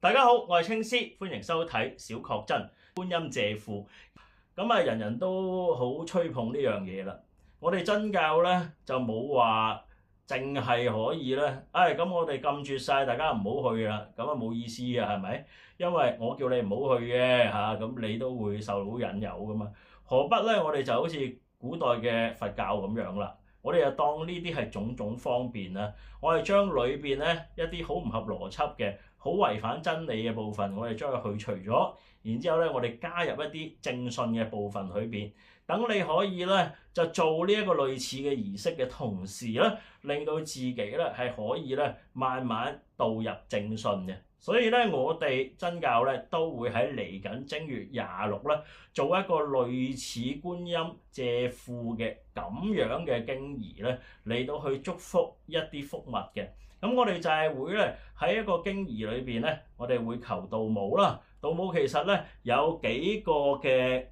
大家好，我係青師，歡迎收睇小確真觀音借庫。人人都好吹捧呢樣嘢啦。我哋真教咧就冇話淨係可以咧，咁我哋禁絕晒，大家唔好去啦，咁冇意思嘅係咪？因為我叫你唔好去嘅咁你都會受到引誘噶嘛。何不咧？我哋就好似古代嘅佛教咁樣啦。我哋就當呢啲係種種方便啦，我哋將裏邊咧一啲好唔合邏輯嘅、好違反真理嘅部分，我哋將佢去除咗，然之後咧我哋加入一啲正信嘅部分裏邊，等你可以咧就做呢一個類似嘅儀式嘅同時咧，令到自己咧係可以咧慢慢導入正信嘅。所以咧，我哋真教咧都會喺嚟緊正月26咧做一個類似觀音借庫嘅咁樣嘅經儀咧，嚟到去祝福一啲福物嘅。咁我哋就係會咧喺一個經儀裏邊咧，我哋會求道母啦。道母其實咧有幾個嘅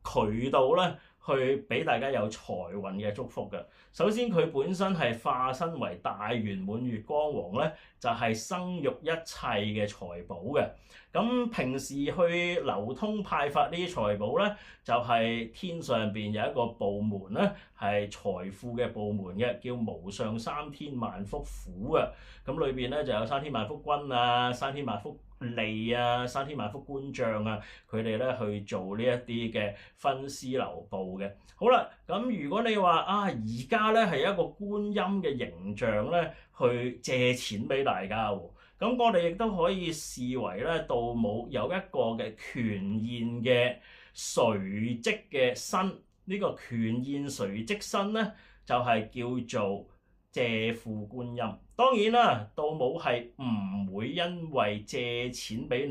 渠道咧，去俾大家有財運嘅祝福嘅。首先佢本身係化身為大圓滿月光王咧，就係生育一切嘅財寶嘅。咁平時去流通派發呢啲財寶咧，就係天上邊有一個部門咧，係財富嘅部門嘅，叫無上三天萬福府嘅。咁裏邊咧就有三天萬福君啊、三天萬福利啊、三天萬福官將啊，佢哋咧去做呢一啲嘅分屍流布嘅。好啦，咁如果你話而家咧係一個觀音嘅形象咧，去借錢俾大家喎，咁我哋亦都可以視為咧道母有一個嘅權現嘅隨即嘅身，呢個權現隨即身咧就係叫做借庫觀音。當然啦，道母係唔會因為借錢俾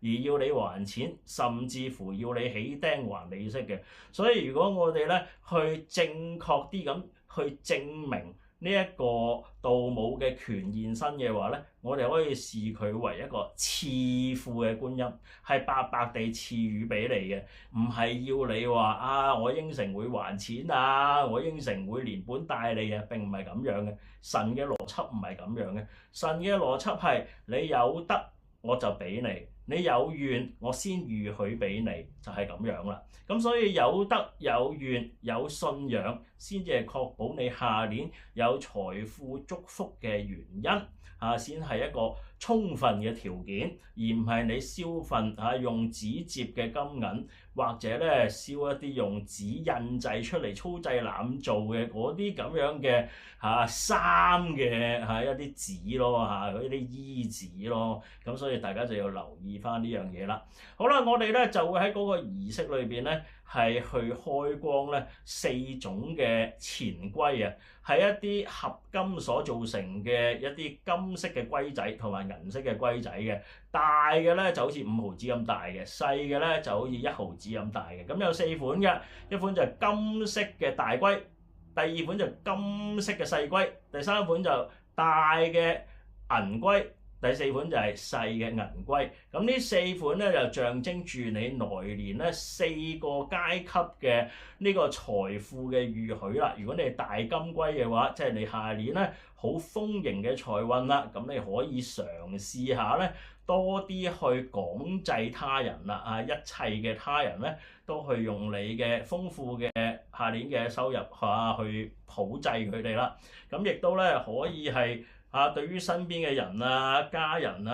你而要你還錢，甚至乎要你起釘還利息嘅。所以如果我哋咧去正確啲咁去證明呢一個道母嘅權現身嘅話咧，我哋可以視佢為一個賜庫嘅觀音，係白白地賜予俾你嘅，唔係要你話我應承會還錢我應承會連本帶利嘅，並唔係咁樣嘅。神嘅邏輯唔係咁樣嘅，神嘅邏輯係你有得我就俾你，你有願我先預許俾你，就係咁樣啦。咁所以有得有願有信仰，先至係確保你下年有財富祝福嘅原因先係一個充分嘅條件，而唔係你燒份用紙接嘅金銀，或者咧燒一啲用紙印製出嚟粗製濫造嘅嗰啲咁樣嘅衫嘅一啲紙咯嗰啲衣紙咯。咁所以大家就要留意翻呢樣嘢啦。好啦，我哋咧就會喺嗰個儀式裏邊咧係去開光咧4種嘅錢龜係一啲合金所造成嘅一啲金色嘅龜仔同埋銀色嘅龜仔嘅。大嘅咧就好似5毫子咁大嘅，細嘅咧就好似1毫子咁大嘅。咁有4款嘅，一款就係金色嘅大龜，第2款就金色嘅細龜，第3款就大嘅銀龜，第4款就係細嘅銀龜。咁呢4款咧就象徵住你來年咧4個階級嘅呢個財富嘅預許啦。如果你係大金龜嘅話，即係你下年咧好豐盈嘅財運啦。咁你可以嘗試下咧多啲去廣濟他人啦一切嘅他人咧都去用你嘅豐富嘅下年嘅收入去普濟佢哋啦。咁亦都咧可以係對於身邊嘅人家人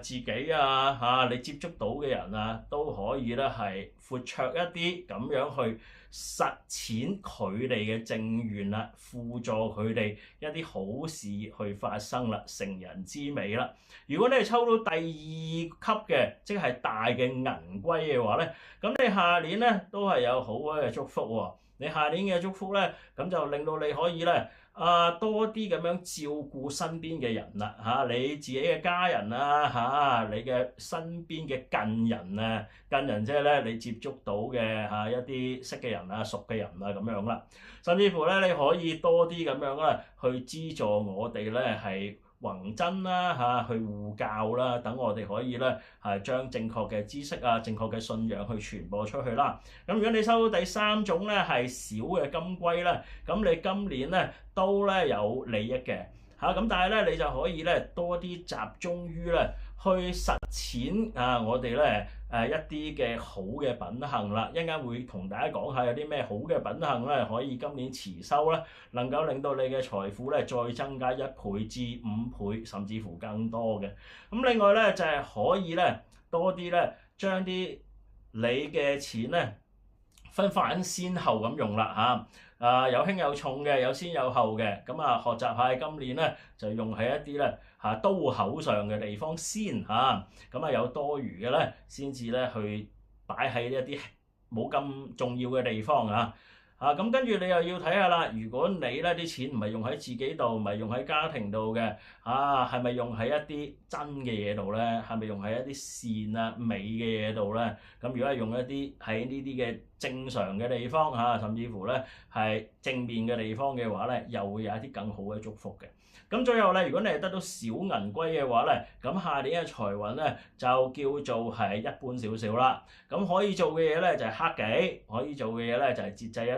自己你接觸到嘅人都可以咧係闊綽一啲咁樣去實踐佢哋嘅正願啦，輔助佢哋一啲好事去發生啦，成人之美啦。如果你係抽到第2級嘅，即係大嘅銀龜嘅話咧，咁你下年咧都係有好嘅祝福喎。你下年嘅祝福咧，咁就令到你可以咧多啲咁樣照顧身邊嘅人啦你自己嘅家人你嘅身邊嘅近人近人即係咧你接觸到嘅一啲識嘅人熟嘅人咁樣啦，甚至乎咧你可以多啲咁樣咧去資助我哋咧係弘真啦去護教啦，等我哋可以咧將正確嘅知識正確嘅信仰去傳播出去啦。咁如果你收到第3種咧係小嘅金龜咧，咁你今年咧都咧有利益嘅咁但係咧你就可以咧多啲集中於咧去實踐我哋咧一啲嘅好嘅品行啦。一陣間會同大家講下有啲咩好嘅品行咧，可以今年持修啦，能夠令到你嘅財富咧再增加1倍至5倍，甚至乎更多嘅。咁另外咧就係可以咧多啲咧將啲你嘅錢咧分反先後咁用啦嚇，有輕有重嘅，有先有後嘅，咁學習下今年咧就用喺一啲咧刀口上嘅地方先嚇，咁有多餘嘅咧先至咧去擺喺一啲冇咁重要嘅地方咁跟住你又要睇下啦，如果你咧啲錢唔係用喺自己度，唔係用喺家庭度嘅，係咪用喺一啲真嘅嘢度咧？係咪用喺一啲善美嘅嘢度咧？咁如果係用一啲喺呢啲嘅正常嘅地方甚至乎咧係正面嘅地方嘅話咧，又會有一啲更好嘅祝福嘅。咁最後咧，如果你係得到小銀龜嘅話咧，咁下年嘅財運咧就叫做係一般少少啦。咁可以做嘅嘢咧就係克己，可以做嘅嘢咧就係節制一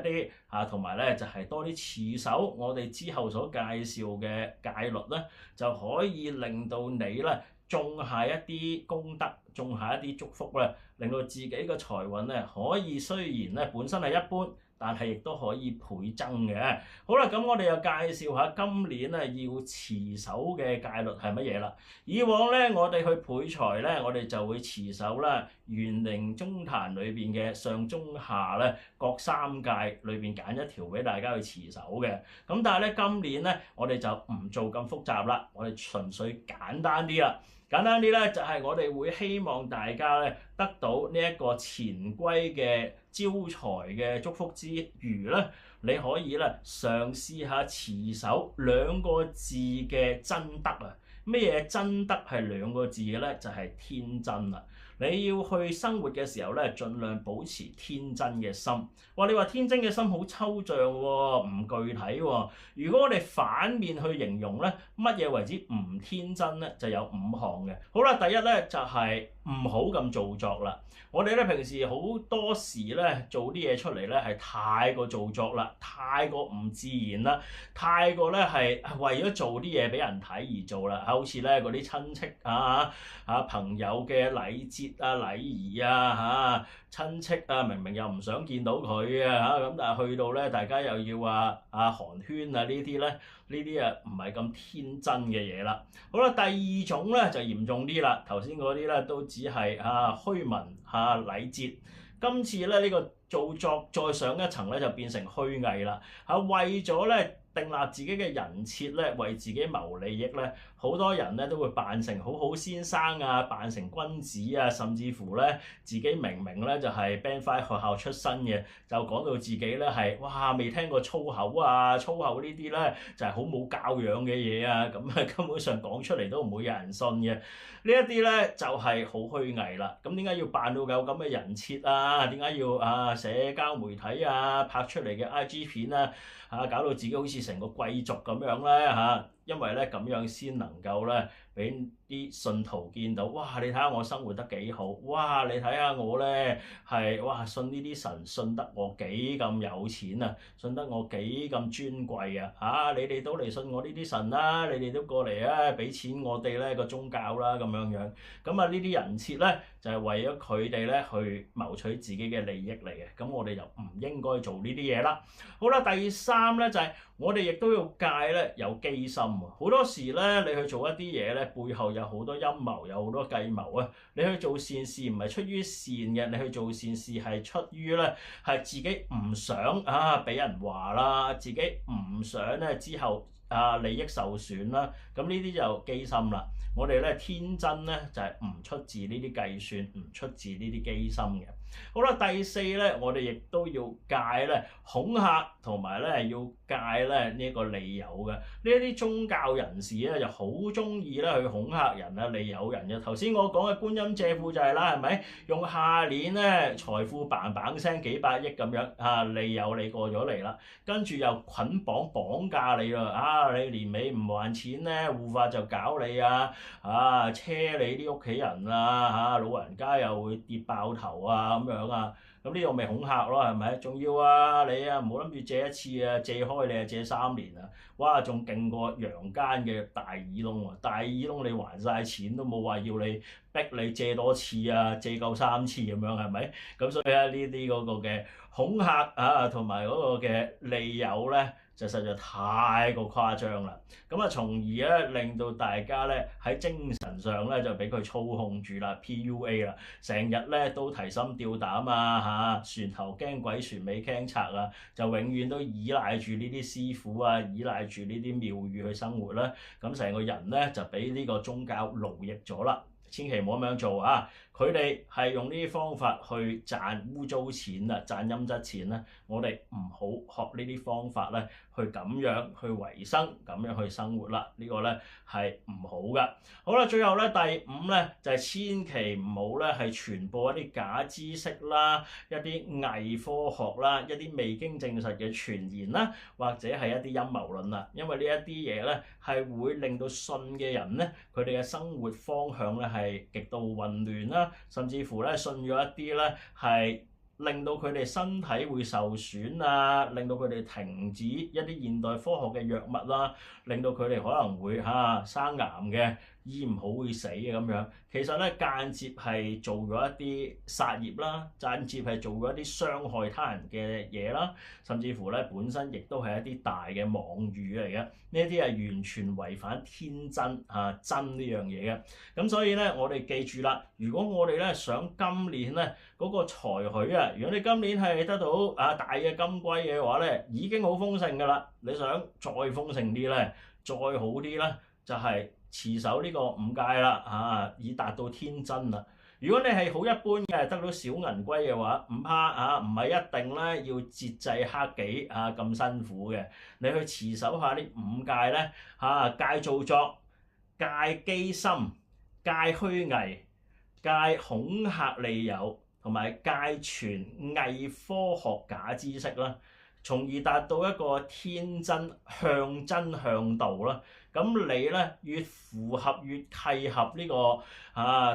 啲同埋咧就係多啲持守我哋之後所介紹嘅戒律咧，就可以令到你咧種下一啲功德，種下一啲祝福咧，令到自己嘅財運咧可以雖然咧本身係一般，但係亦都可以倍增嘅。好啦，咁我哋又介紹下今年咧要持守嘅戒律係乜嘢啦。以往咧我哋去配財咧，我哋就會持守啦元靈中壇裏邊嘅上中下咧各3戒裏邊揀一條俾大家去持守嘅。咁但係咧今年咧我哋就唔做咁複雜啦，我哋純粹簡單啲啦。簡單啲咧，就係我哋會希望大家咧得到呢一個錢龜嘅招財嘅祝福之餘咧，你可以咧嘗試下持守2個字嘅真德啊！咩嘢真德係2個字嘅咧？就係天真啦！你要去生活嘅時候咧，盡量保持天真嘅心。哇！你話天真嘅心好抽象喎，唔具體喎。如果我哋反面去形容咧，乜嘢為之唔天真咧？就有5項嘅。好啦，第一咧就係唔好咁做作啦。我哋咧平時好多時咧做啲嘢出嚟咧係太過做作啦，太過唔自然啦，太過咧係為咗做啲嘢俾人睇而做啦。好似咧嗰啲親戚朋友嘅禮節禮儀親戚明明又唔想見到佢咁但係去到咧大家又要寒暄呢啲咧，呢啲唔係咁天真嘅嘢啦。好啦，第2種咧就嚴重啲啦。頭先嗰啲咧都只係虛文禮節，今次咧呢個做作再上一層咧就變成虛偽啦。為咗咧訂立自己嘅人設咧，為自己謀利益咧，好多人咧都會扮成好好先生扮成君子甚至乎咧自己明明咧就係 Band 5學校出身嘅，就講到自己咧係未聽過粗口粗口呢啲咧就係好冇教養嘅嘢咁根本上講出嚟都唔會有人信嘅。呢一啲咧就係好虛偽啦。咁點解要扮到有咁嘅人設點解要社交媒體拍出嚟嘅 IG 片搞到自己好似成個貴族咁樣咧因為咧咁樣先能夠咧俾啲信徒見到，哇！你睇下我生活得幾好，哇！你睇下我咧係信呢啲神，信得我幾咁有錢信得我幾咁尊貴你哋都嚟信我呢啲神啦，你哋都過嚟俾錢我哋咧個宗教啦咁樣樣。咁呢啲人設咧就係為咗佢哋咧去謀取自己嘅利益嚟嘅。咁我哋就唔應該做呢啲嘢啦。好啦，第3咧就係我哋亦都要戒咧有機心。好多時咧你去做一啲嘢咧，背後有好多陰謀，有好多計謀你去做善事唔係出於善嘅，你去做善事係出於咧係自己唔想俾人話啦，自己唔想咧之後利益受損啦。咁呢啲就機心啦。我哋咧天真咧就係唔出自呢啲計算，唔出自呢啲機心嘅。好啦，第4咧，我哋亦都要戒咧恐嚇，同埋咧要戒咧呢個利誘嘅。呢一啲宗教人士咧就好中意咧去恐嚇人利誘人嘅。頭先我講嘅觀音借庫就係啦，係咪？用下年咧財富嘭嘭聲幾百億咁樣利誘你過咗嚟啦，跟住又捆綁綁架你啦，你年尾唔還錢咧，護法就搞你車你啲屋企人老人家又會跌爆頭咁樣啊。咁呢個咪恐嚇咯，係咪？仲要啊，你啊唔好諗住借一次啊，借開你啊借3年啊，哇！仲勁過陽間嘅大耳窿喎，大耳窿你還晒錢都冇話要你逼你借多次啊，借夠3次咁樣係咪？咁所以啊，呢啲嗰個嘅恐嚇啊，同埋嗰個嘅利誘咧，就實在太過誇張啦。咁啊，從而咧令到大家咧喺精神上咧就俾佢操控住啦 ，PUA 啦，成日咧都提心吊膽啊嚇，船頭驚鬼船尾驚賊啊，就永遠都依賴住呢啲師傅啊，依賴住呢啲廟宇去生活啦。咁成個人咧就俾呢個宗教奴役咗啦。千祈唔好咁樣做啊！佢哋係用呢啲方法去賺污糟錢啊，賺陰質錢啦。我哋唔好學呢啲方法咧，去咁樣去維生，咁樣去生活啦。呢個咧係唔好噶。好啦，最後咧第5咧就係千祈唔好咧係傳播一啲假知識啦，一啲偽科學啦，一啲未經證實嘅傳言啦，或者係一啲陰謀論啦。因為呢一啲嘢咧係會令到信嘅人咧，佢哋嘅生活方向咧係極度混亂啦，甚至乎咧信咗一啲咧係令到佢哋身體會受損啊，令到佢哋停止一啲現代科學嘅藥物啦，令到佢哋可能會生癌嘅，醫唔好會死嘅咁樣。其實咧間接係做咗一啲殺業啦，間接係做咗一啲傷害他人嘅嘢啦，甚至乎咧本身亦都係一啲大嘅妄語嚟嘅。呢一啲係完全違反天真真呢樣嘢嘅。咁所以咧我哋記住啦，如果我哋咧想今年咧嗰個財許啊，如果你今年係得到大嘅金龜嘅話咧，已經好豐盛㗎啦。你想再豐盛啲咧，再好啲咧，就係持守呢個5戒啦，以達到天真啦。如果你係好一般嘅，得到小銀龜嘅話，唔怕唔係一定咧要節制克己咁辛苦嘅。你去持守下呢5戒咧，戒造作、戒機心、戒虛偽、戒恐嚇利誘，同埋戒傳偽科學假知識啦，從而達到一個天真向真向道啦。咁你咧越符合越契合呢個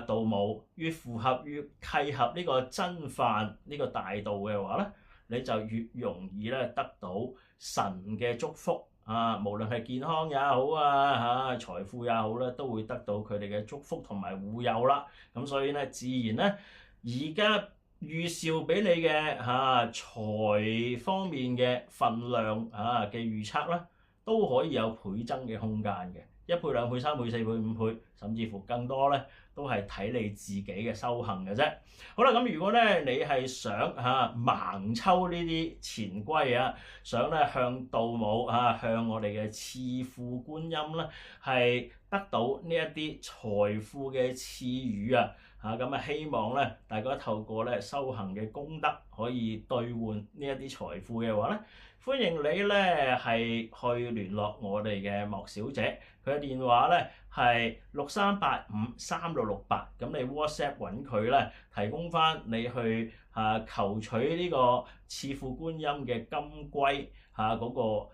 道務，越符合越契合呢個真範呢個大道嘅話咧，你就越容易咧得到神嘅祝福無論係健康也好財富也好咧，都會得到佢哋嘅祝福同埋護佑啦。咁所以咧，自然咧而家預兆俾你嘅財方面嘅份量嘅預測啦，都可以有倍增嘅空間嘅，1倍、2倍、3倍、4倍、5倍，甚至乎更多咧，都係睇你自己嘅修行嘅啫。好啦，咁如果咧你係想盲抽呢啲錢龜想咧向道母向我哋嘅賜富觀音啦，係得到呢一啲財富嘅賜予咁希望咧大家透過咧修行嘅功德可以兌換呢一啲財富嘅話咧，歡迎你咧係去聯絡我哋嘅莫小姐，佢嘅電話咧係63853668，咁你 WhatsApp 揾佢咧，提供翻你去求取呢個賜富觀音嘅金龜嗰個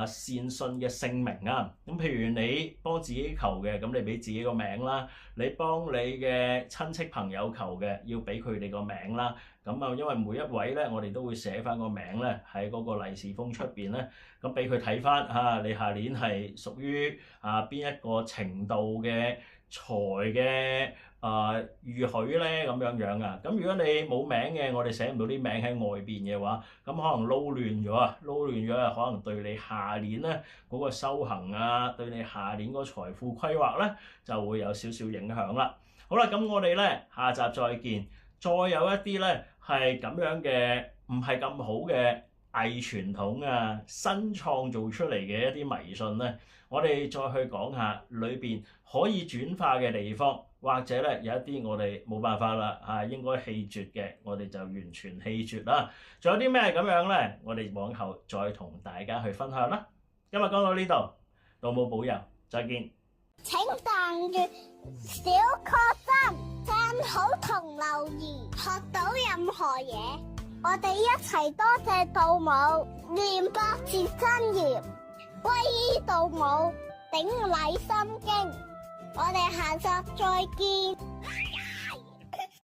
善信嘅姓名咁譬如你幫自己求嘅，咁你俾自己個名啦；你幫你嘅親戚朋友求嘅，要俾佢哋個名啦。咁因為每一位咧，我哋都會寫翻個名咧喺嗰個利是封出邊咧，咁俾佢睇翻你下年係屬於邊一個程度嘅財嘅預許咧咁樣咁如果你冇名嘅，我哋寫唔到啲名喺外邊嘅話，咁可能撈亂咗可能對你下年咧嗰個修行對你下年嗰個財富規劃咧就會有少少影響啦。好啦，咁我哋咧下集再見。再有一啲咧係咁樣嘅唔係咁好嘅偽傳統新創造出嚟嘅一啲迷信咧，我哋再去講下裏邊可以轉化嘅地方，或者咧有一啲我哋冇辦法啦應該棄絕嘅，我哋就完全棄絕啦。仲有啲咩咁樣咧？我哋往後再同大家去分享啦。今日講到呢度，道母保佑，再見。請訂閱小確真，讚好同留言，學到任何嘢，我哋一齊多謝道母，念百字真言，皈依道母，頂禮心經，我哋下集再見。